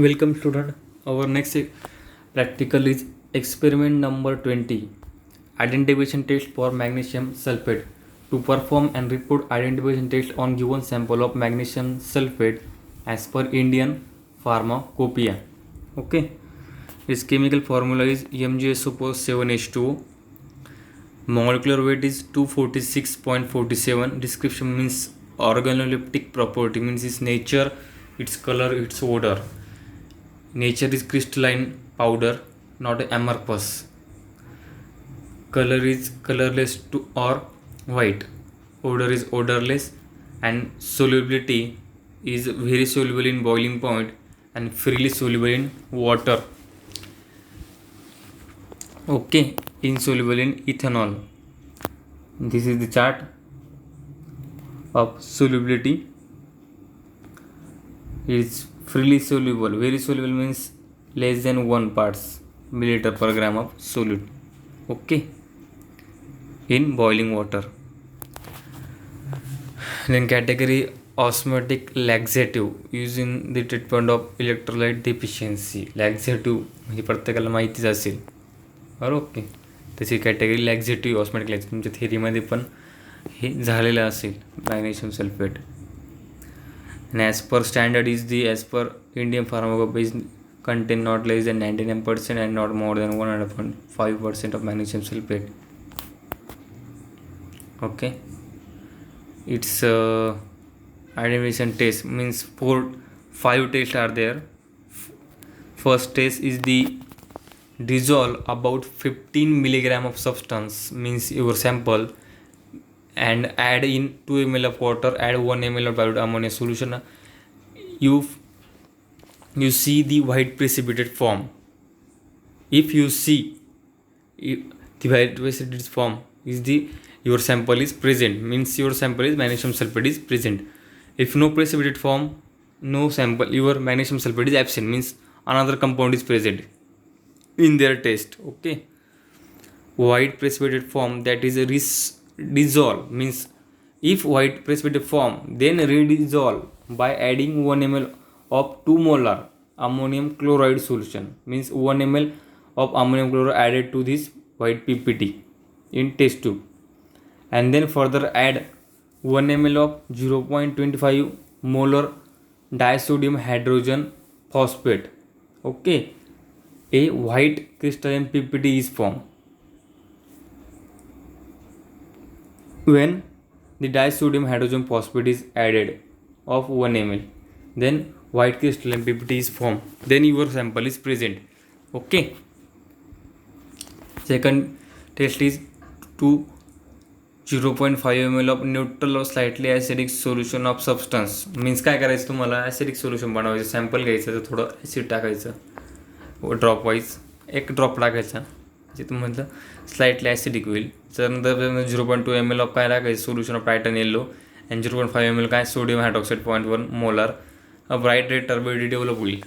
Welcome student. Our next practical is experiment number 20. Identification test for magnesium sulfate. To perform and report identification test on given sample of magnesium sulfate as per Indian Pharmacopoeia. Okay. Its chemical formula is MgSO7H2O. Molecular weight is 246.47. Description means organoleptic property means its nature, its color, its odor. Nature is crystalline powder, not amorphous. Color is colorless to or white. Odor is odorless, and solubility is very soluble in boiling point and freely soluble in water. Okay, insoluble in ethanol. This is the chart of solubility. It's freely soluble. Very soluble means less than 1 parts milliliter per gram of solute. Okay, in boiling water. Then category osmotic laxative used in the treatment of electrolyte deficiency. Laxative म्हणजे प्रत्येकाला माहितीच असेल. बरं okay, त्याची category लॅक्झेटिव्ह ऑस्मॅटिक लॅक्झेटिव्ह तुमच्या थेरीमध्ये पण हे झालेलं असेल magnesium sulphate. And as per standard is the as per Indian Pharmacopoeia is contain not less than 99% and not more than 105% of magnesium sulfate. Okay, its identification test means 5 tests are there. First test is the dissolve about 15 milligram of substance means your sample and add in 2 ml of water, add 1 ml of dilute ammonia solution. You see the white precipitate form. If you see if the white precipitate form is the your sample is present means your sample is magnesium sulfate is present. If no precipitate form, no sample, your magnesium sulfate is absent means another compound is present in their test. Okay, white precipitate form that is dissolve means if white precipitate form then redissolve by adding 1 ml of 2 molar ammonium chloride solution means 1 ml of ammonium chloride added to this white PPT in test tube, and then further add 1 ml of 0.25 molar disodium hydrogen phosphate. Okay, a white crystalline PPT is formed. When the disodium hydrogen phosphate is added of 1 ml, then white crystalline PPT is formed. Then your sample is present. Okay. Second test is to 0.5 ml of neutral or slightly acidic solution of substance means काय करायचं तुम्हाला acidic solution बनवायचं. Sample घ्यायचं, तर थोडं acid टाकायचं drop wise, एक drop टाकायचा जे तुम्हाला स्लाइटली ॲसिडिक होईल. त्यानंतर 0.2 ml ऑफ काय टाकायचं solution of titan yellow and 0.5 ml काय sodium hydroxide 0.1 molar. Bright red turbidity develop होईल.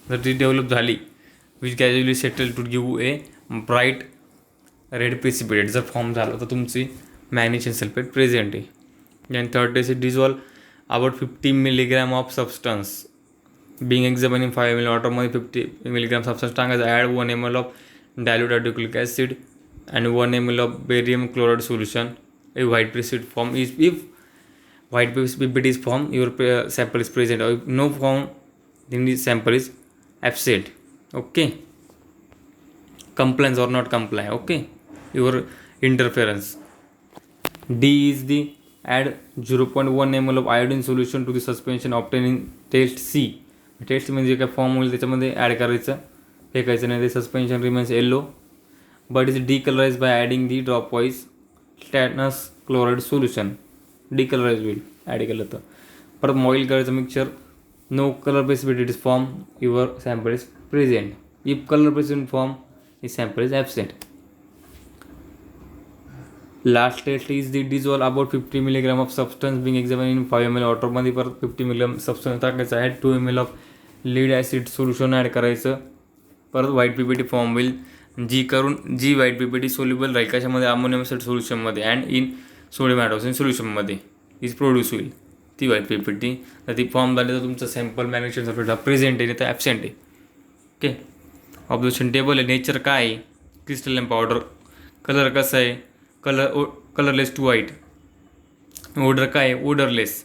जर ती डेव्हलप झाली which casually settle to give a bright red precipitate जर फॉर्म झाला तर तुमची मॅग्नेशियम सल्फेट प्रेझेंट आहे. And third test dissolve about 50 milligram of substance being examine in 5 ml वॉटरमध्ये 50 milligram सबस्टन्स टाकायचं. Add 1 ml of dilute hydrochloric acid and 1 ml of barium chloride solution. A white precipitate form is if white PPT is formed, your sample is present. Or if no form, then the sample is absent. Okay, compliance or not comply. Okay, your interference. D is the add 0.1 ml of iodine solution to the suspension obtained in test C. Test म्हणजे काय form होईल त्याच्यामध्ये add करायचं, फेकायचं नाही. ते suspension remains yellow but is decolourise by adding the dropwise stannous chloride solution. Decolourise होईल add केलं तर. परत मॉईल करायचं mixture. No colour precipitate is form, your sample is present. If colour precipitate form is sample is absent. Last test is the dissolve about 50 milligram of substance being examine in 5 ml वॉटरमध्ये परत 50 milligram substance टाकायचं. Add 2 ml of lead acid solution add करायचं. परत white PPT form होईल जी white PPT soluble राहील कशामध्ये ammonium sulphate सोल्युशनमध्ये अँड इन सोडियम हायड्रॉक्साईड सोल्युशनमध्ये इज प्रोड्यूस होईल. ती व्हाईट पीपीटी. तर ती फॉर्म झाली तर तुमचं सॅम्पल मॅन्युफॅक्चरिंग सर्टिफिकेट प्रेझेंट आहे तर ॲबसेंट आहे. ओके. ऑब्झर्वेशन टेबल आहे. नेचर काय आहे, क्रिस्टलाइन पावडर. कलर कसा आहे, कलरलेस टू व्हाईट. ओडर काय आहे, ओडरलेस.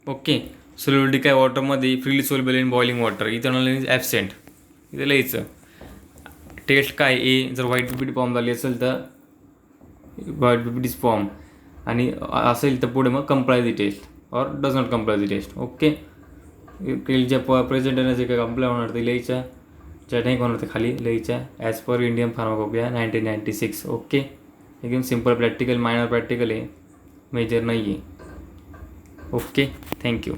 ओके. सोल्युबिलिटी काय वॉटरमध्ये, freely soluble in boiling water. Ethanol is absent. इथे लिहायचं. टेस्ट काय ए, जर व्हाईट पीपीटी फॉर्म झाली असेल तर व्हाईट पीपीटीज फॉर्म, आणि असेल तर पुढे मग comply the test or does not comply the test. Okay. ज्या प्रेझेंट जे काही कंप्लाय होणार ते लिहायच्या, ज्या नाही होणार ते खाली लिहायच्या. As per Indian pharmacopoeia 1996. Okay. एकदम सिम्पल प्रॅक्टिकल, मायनर प्रॅक्टिकल आहे, मेजर नाही आहे. ओके. थँक्यू.